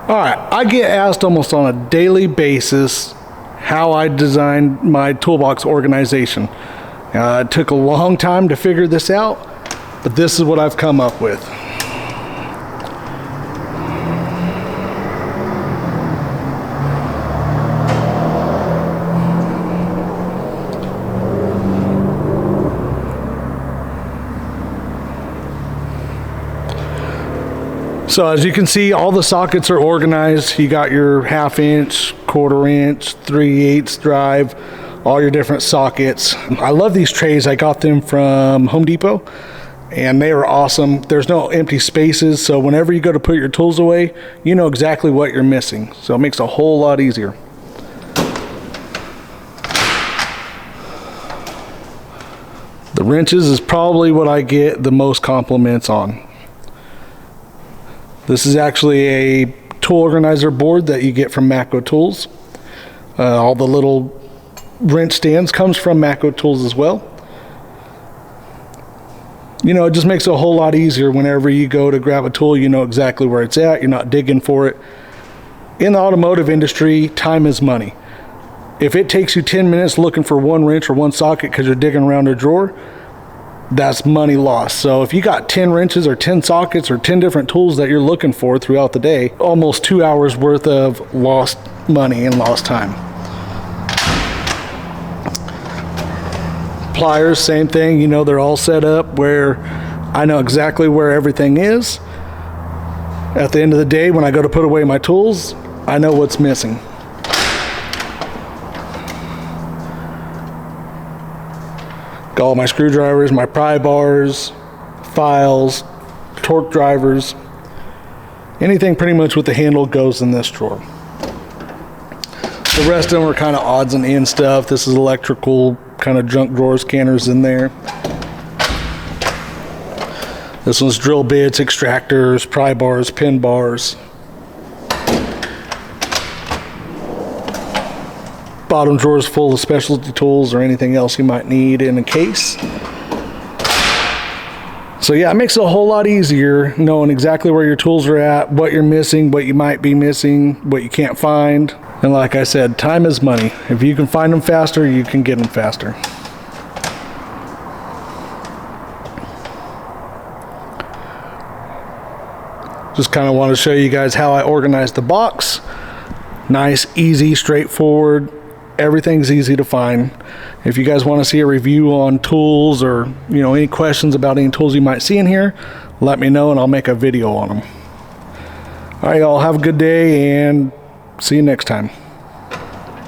All right, I get asked almost on a daily basis how I designed my toolbox organization. It took a long time to figure this out, but this is what I've come up with. So as you can see, all the sockets are organized. You got your 1/2 inch, 1/4 inch, 3/8 drive, all your different sockets. I love these trays. I got them from Home Depot and they are awesome. There's no empty spaces, so whenever you go to put your tools away, you know exactly what you're missing. So it makes it a whole lot easier. The wrenches is probably what I get the most compliments on. This is actually a tool organizer board that you get from Matco Tools. All the little wrench stands comes from Matco Tools as well. You know, it just makes it a whole lot easier whenever you go to grab a tool, you know exactly where it's at, you're not digging for it. In the automotive industry, time is money. If it takes you 10 minutes looking for one wrench or one socket because you're digging around a drawer, that's money lost. So if you got 10 wrenches or 10 sockets or 10 different tools that you're looking for throughout the day, almost 2 hours worth of lost money and lost time. Pliers, same thing. You know, they're all set up where I know exactly where everything is. At the end of the day, when I go to put away my tools, I know what's missing. Got all my screwdrivers, my pry bars, files, torque drivers. Anything pretty much with the handle goes in this drawer. The rest of them are kind of odds and ends stuff. This is electrical kind of junk drawer, scanners in there. This one's drill bits, extractors, pry bars, pin bars. Bottom drawer is full of specialty tools or anything else you might need in a case. So yeah, it makes it a whole lot easier knowing exactly where your tools are at, what you're missing, what you might be missing, what you can't find. And like I said, time is money. If you can find them faster, you can get them faster. Just kind of want to show you guys how I organize the box. Nice, easy, straightforward. Everything's easy to find. If you guys want to see a review on tools or any questions about any tools you might see in here, let me know and I'll make a video on them. All right, y'all, have a good day and see you next time.